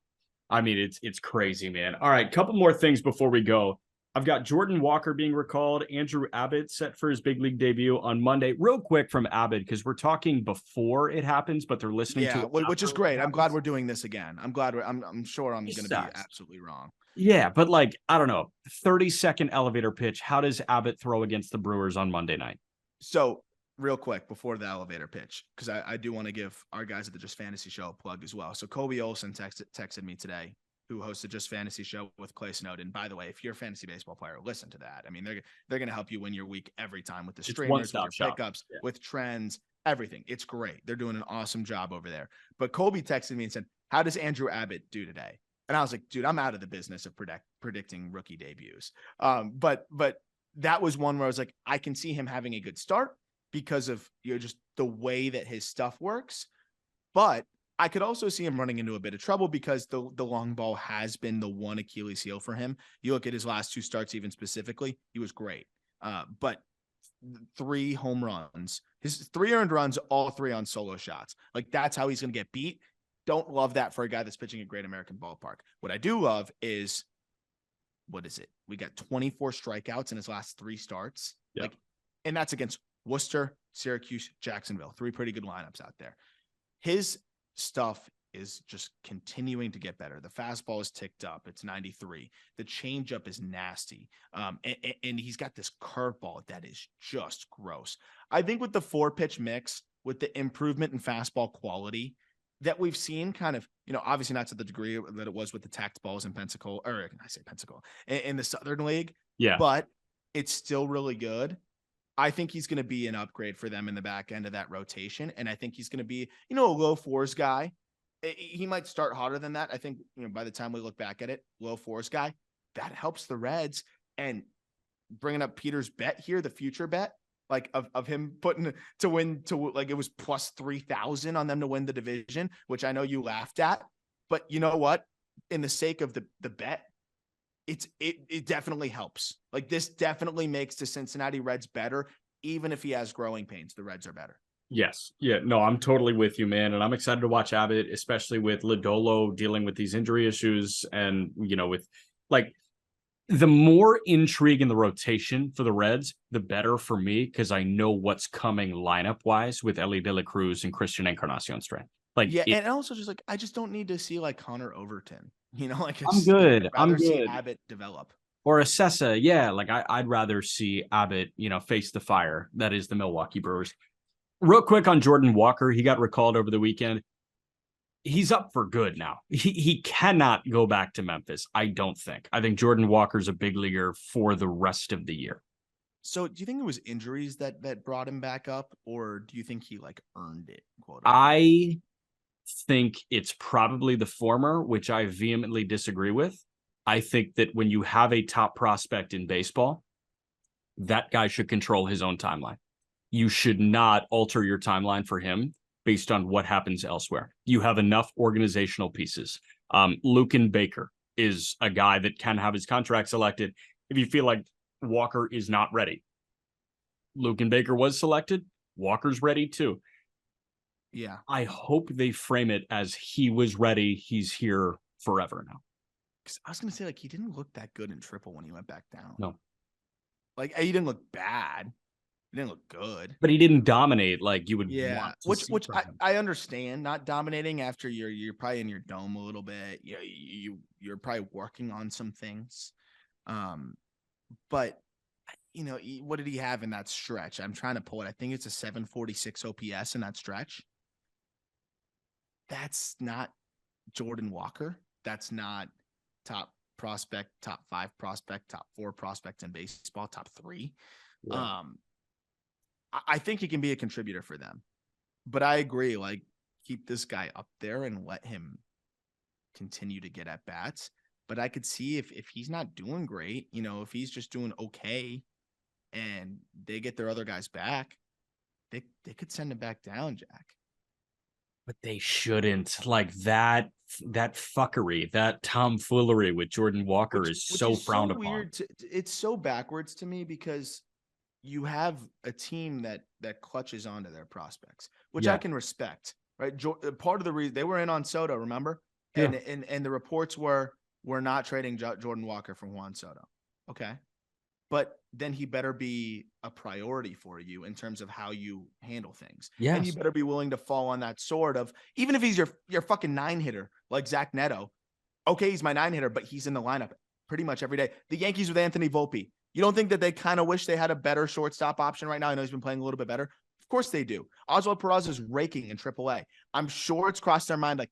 I mean, it's crazy, man. All right, couple more things before we go. I've got Jordan Walker being recalled. Andrew Abbott set for his big league debut on Monday. Real quick from Abbott, because we're talking before it happens, but they're listening to it. Which is great. I'm glad we're doing this again. I'm glad I'm sure I'm going to be absolutely wrong. Yeah, but like, I don't know, 30-second elevator pitch. How does Abbott throw against the Brewers on Monday night? So real quick before the elevator pitch, because I do want to give our guys at the Just Fantasy Show a plug as well. So Kobe Olson texted me today, who hosts the Just Fantasy Show with Clay Snowden. By the way, if you're a fantasy baseball player, listen to that. I mean, they're going to help you win your week every time with the streamers, with your pickups, with trends, everything. It's great. They're doing an awesome job over there. But Kobe texted me and said, how does Andrew Abbott do today? And I was like, dude, I'm out of the business of predicting rookie debuts. But that was one where I was like, I can see him having a good start because of just the way that his stuff works. But I could also see him running into a bit of trouble because the long ball has been the one Achilles heel for him. You look at his last 2 starts, even specifically, he was great. But 3 home runs, his 3 earned runs, all 3 on solo shots. Like, that's how he's going to get beat. Don't love that for a guy that's pitching at Great American Ballpark. What I do love is, what is it? We got 24 strikeouts in his last 3 starts. Yeah. Like, and that's against Worcester, Syracuse, Jacksonville. 3 pretty good lineups out there. His stuff is just continuing to get better. The fastball is ticked up. It's 93. The changeup is nasty. And he's got this curveball that is just gross. I think with the 4-pitch mix, with the improvement in fastball quality that we've seen kind of, obviously not to the degree that it was with the tacked balls in Pensacola, or I say Pensacola, in the Southern League. Yeah. But it's still really good. I think he's going to be an upgrade for them in the back end of that rotation. And I think he's going to be, a low fours guy. He might start hotter than that. I think, by the time we look back at it, low fours guy, that helps the Reds. And bringing up Peter's bet here, the future bet, like of him putting to win to like, it was plus 3,000 on them to win the division, which I know you laughed at, but you know what? In the sake of the bet, it definitely helps. Like, this definitely makes the Cincinnati Reds better. Even if he has growing pains, the Reds are better. Yes. Yeah. No, I'm totally with you, man. And I'm excited to watch Abbott, especially with Lodolo dealing with these injury issues. And, with like the more intrigue in the rotation for the Reds, the better for me, because I know what's coming lineup wise with Ellie De La Cruz and Christian Encarnacion strength. Like, yeah. And also just like, I just don't need to see like Connor Overton, like I'm good. I'd rather see Abbott develop. Or Assessa. Yeah. Like I'd rather see Abbott, face the fire. That is the Milwaukee Brewers. Real quick on Jordan Walker. He got recalled over the weekend. He's up for good now. He cannot go back to Memphis, I don't think. I think Jordan Walker's a big leaguer for the rest of the year. So do you think it was injuries that brought him back up, or do you think he like earned it? I think it's probably the former, which I vehemently disagree with. I think that when you have a top prospect in baseball, that guy should control his own timeline. You should not alter your timeline for him based on what happens elsewhere. You have enough organizational pieces. Lucan Baker is a guy that can have his contract selected if you feel like Walker is not ready. Lucan Baker was selected. Walker's ready too. Yeah. I hope they frame it as he was ready. He's here forever now. Because I was going to say, like, he didn't look that good in triple when he went back down. No. Like, he didn't look bad. He didn't look good. But he didn't dominate like you would want to see which from him. I understand not dominating after you're probably in your dome a little bit. You're probably working on some things. But what did he have in that stretch? I'm trying to pull it. I think it's a 746 OPS in that stretch. That's not Jordan Walker. That's not top prospect, top 5 prospect, top 4 prospect in baseball, top 3. Yeah. I think he can be a contributor for them, but I agree. Like, keep this guy up there and let him continue to get at bats. But I could see if he's not doing great, if he's just doing okay and they get their other guys back, they could send him back down, Jack. But they shouldn't. Like that fuckery, that tomfoolery with Jordan Walker is so frowned upon. Weird. It's so backwards to me because you have a team that clutches onto their prospects, which I can respect, right? Part of the reason they were in on Soto, remember? Yeah. And the reports were not trading Jordan Walker for Juan Soto. Okay. But then he better be a priority for you in terms of how you handle things. Yes. And you better be willing to fall on that sword of, even if he's your fucking 9-hitter, like Zach Neto. Okay, he's my 9-hitter, but he's in the lineup pretty much every day. The Yankees with Anthony Volpe. You don't think that they kind of wish they had a better shortstop option right now? I know he's been playing a little bit better. Of course they do. Oswald Peraza is raking in AAA. I'm sure it's crossed their mind like,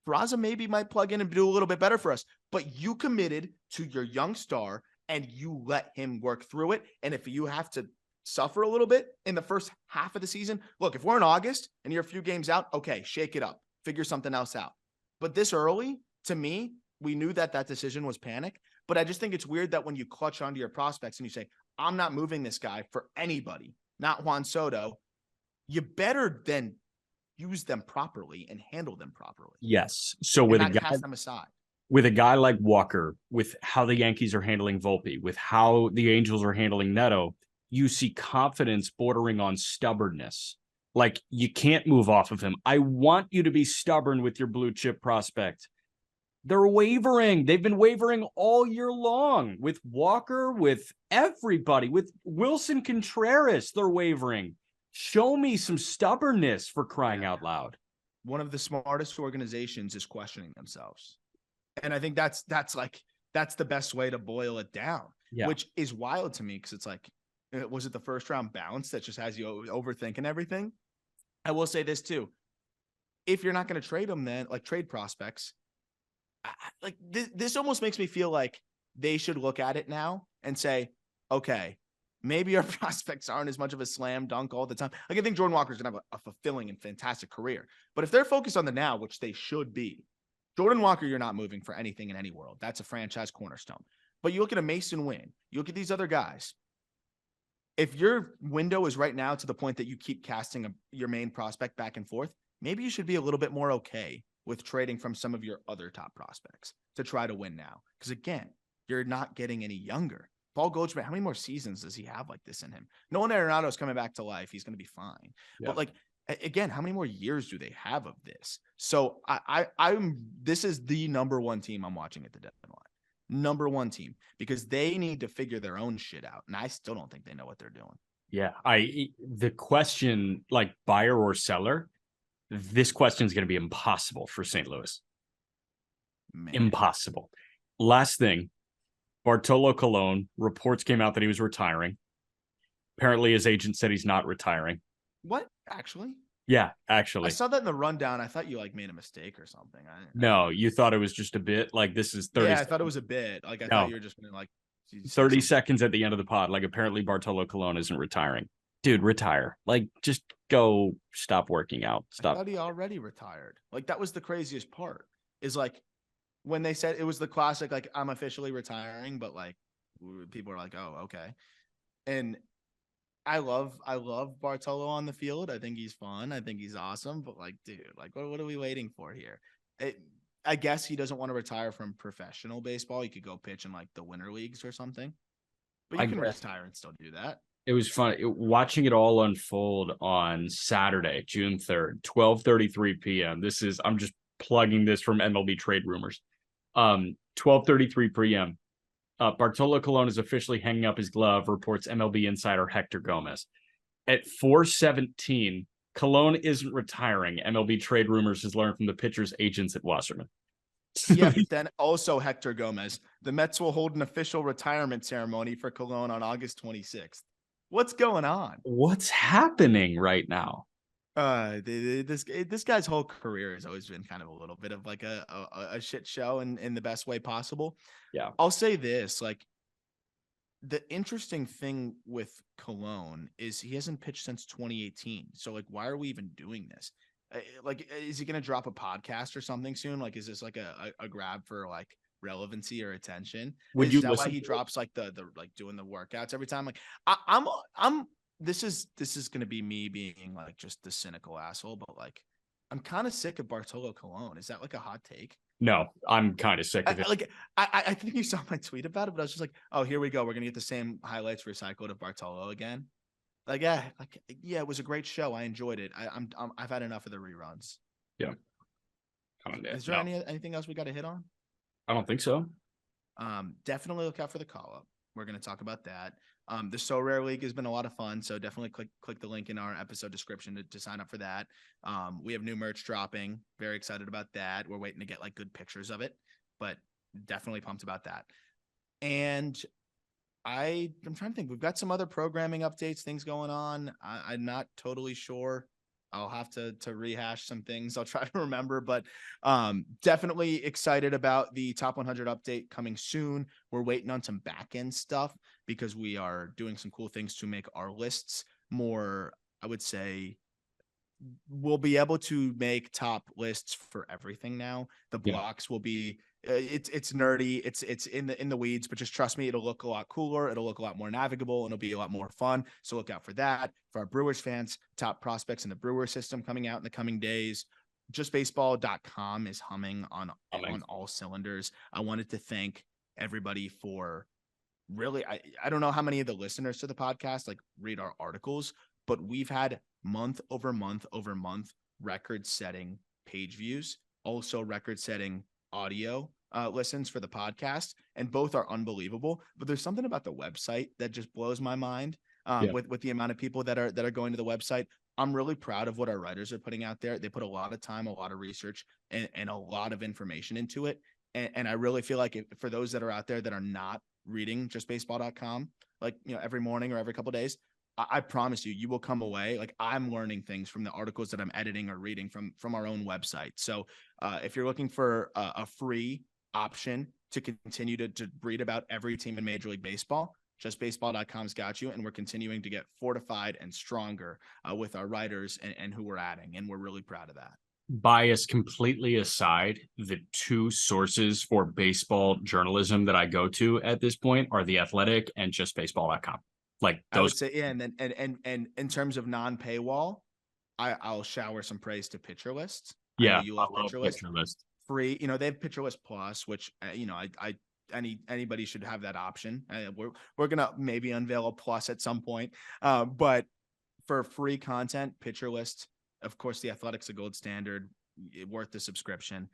Peraza maybe might plug in and do a little bit better for us. But you committed to your young star and you let him work through it. And if you have to suffer a little bit in the first half of the season, look, if we're in August and you're a few games out, okay, shake it up. Figure something else out. But this early, to me, we knew that decision was panic. But I just think it's weird that when you clutch onto your prospects and you say, I'm not moving this guy for anybody, not Juan Soto, you better then use them properly and handle them properly. Yes. So with a guy, cast them aside. With a guy like Walker, with how the Yankees are handling Volpe, with how the Angels are handling Neto, you see confidence bordering on stubbornness. Like, you can't move off of him. I want you to be stubborn with your blue chip prospect. They're wavering. They've been wavering all year long with Walker, with everybody, with Wilson Contreras. They're wavering. Show me some stubbornness, for crying out loud. One of the smartest organizations is questioning themselves. And I think that's the best way to boil it down, which is wild to me. Cause it's like, was it the first round bounce that just has you overthinking everything? I will say this too. If you're not going to trade them, then like trade prospects, like this almost makes me feel like they should look at it now and say, okay, maybe our prospects aren't as much of a slam dunk all the time. Like I think Jordan Walker's going to have a fulfilling and fantastic career, but if they're focused on the now, which they should be, Jordan Walker, you're not moving for anything in any world. That's a franchise cornerstone. But you look at a Mason Wynn, you look at these other guys. If your window is right now to the point that you keep casting your main prospect back and forth, maybe you should be a little bit more okay with trading from some of your other top prospects to try to win now. Because again, you're not getting any younger. Paul Goldschmidt, how many more seasons does he have like this in him? Nolan Arenado's coming back to life. He's going to be fine. Yeah. But like, again, how many more years do they have of this? So this is the number one team I'm watching at the deadline. Number one team, because they need to figure their own shit out. And I still don't think they know what they're doing. Yeah. The question, like buyer or seller, this question is going to be impossible for St. Louis. Man. Impossible. Last thing, Bartolo Colon, reports came out that he was retiring. Apparently his agent said he's not retiring. What? Actually? Yeah, actually. I saw that in the rundown. I thought you like made a mistake or something. No, you thought it was just a bit. Like this is 30 Yeah, I thought it was a bit. Like I thought you were just gonna like 30 seconds at the end of the pod. Like apparently Bartolo Colon isn't retiring. Dude, retire. Like just go stop working out. Stop. I thought he already retired. Like that was the craziest part. Is like when they said it was the classic, like I'm officially retiring, but like people are like, oh, okay. And I love Bartolo on the field. I think he's fun. I think he's awesome. But like, dude, like what are we waiting for here? I guess he doesn't want to retire from professional baseball. He could go pitch in like the winter leagues or something. But you can retire and still do that. It was fun watching it all unfold on Saturday, June 3rd, 12:33 p.m. I'm just plugging this from MLB Trade Rumors. 12:33 p.m. Bartolo Colon is officially hanging up his glove, reports MLB insider Hector Gomez. At 4:17, Colon isn't retiring. MLB Trade Rumors has learned from the pitcher's agents at Wasserman. Yeah, but then also Hector Gomez. The Mets will hold an official retirement ceremony for Colon on August 26th. What's going on? What's happening right now? This guy's whole career has always been kind of a little bit of like a shit show in the best way possible. Yeah. I'll say this, like the interesting thing with Colon is he hasn't pitched since 2018. So like, why are we even doing this? Like, is he going to drop a podcast or something soon? Like, is this like a grab for like relevancy or attention? Is that why he drops like the like doing the workouts every time? Like I'm this is going to be me being like just the cynical asshole, but like I'm kind of sick of Bartolo Colon. Is that like a hot take? No, I'm kind of sick of it. I think you saw my tweet about it, but I was just like, oh, here we go. We're going to get the same highlights recycled of Bartolo again. Like, yeah, it was a great show. I enjoyed it. I've had enough of the reruns. Yeah. Is there anything else we got to hit on? I don't think so. Definitely look out for the call up. We're going to talk about that. The So Rare League has been a lot of fun. So definitely click the link in our episode description to sign up for that. We have new merch dropping. Very excited about that. We're waiting to get like good pictures of it, but definitely pumped about that. And I'm trying to think. We've got some other programming updates, things going on. I'm not totally sure. I'll have to rehash some things. I'll try to remember, but definitely excited about the Top 100 update coming soon. We're waiting on some back end stuff because we are doing some cool things to make our lists more, I would say, we'll be able to make top lists for everything now. The blocks will be it's nerdy, it's in the weeds, but just trust me, it'll look a lot cooler, it'll look a lot more navigable, and it'll be a lot more fun. So look out for that. For our Brewers fans, top prospects in the Brewer system coming out in the coming days. JustBaseball.com is humming on all cylinders. I wanted to thank everybody for really, I don't know how many of the listeners to the podcast like read our articles, but we've had month over month record setting page views, also record setting audio listens for the podcast, and both are unbelievable. But there's something about the website that just blows my mind with the amount of people that are going to the website. I'm really proud of what our writers are putting out there. They put a lot of time, a lot of research, and a lot of information into it. And I really feel like for those that are out there that are not reading justbaseball.com, like, every morning or every couple of days, I promise you, you will come away like I'm learning things from the articles that I'm editing or reading from our own website. So if you're looking for a free option to continue to read about every team in Major League Baseball, justbaseball.com's got you. And we're continuing to get fortified and stronger with our writers and who we're adding. And we're really proud of that. Bias completely aside, the two sources for baseball journalism that I go to at this point are The Athletic and justbaseball.com. Like those. I would say, yeah, and then and in terms of non-paywall, I'll shower some praise to Pitcher List. Yeah, I know you love I love Pitcher List. Pitcher List. Free, they have Pitcher List Plus, which anybody should have that option. We're gonna maybe unveil a plus at some point, but for free content, Pitcher List. Of course, The Athletic's a gold standard, worth the subscription.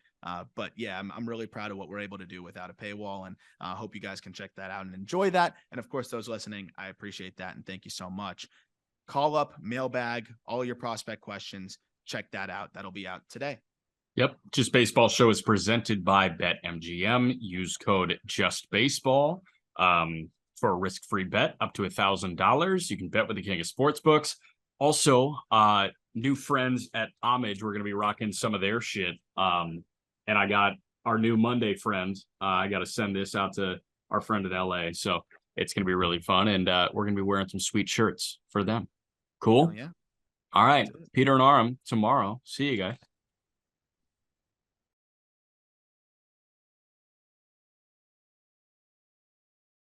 But yeah, I'm really proud of what we're able to do without a paywall, and hope you guys can check that out and enjoy that. And of course, those listening, I appreciate that, and thank you so much. Call up, mailbag, all your prospect questions. Check that out. That'll be out today. Yep. Just Baseball Show is presented by BetMGM. Use code JustBaseball for a risk-free bet up to $1,000. You can bet with the king of sportsbooks. Also, new friends at Homage, we're going to be rocking some of their shit. And I got our new Monday friend. I got to send this out to our friend in LA. So it's going to be really fun. And we're going to be wearing some sweet shirts for them. Cool. Yeah. All right. Peter and Aram tomorrow. See you guys.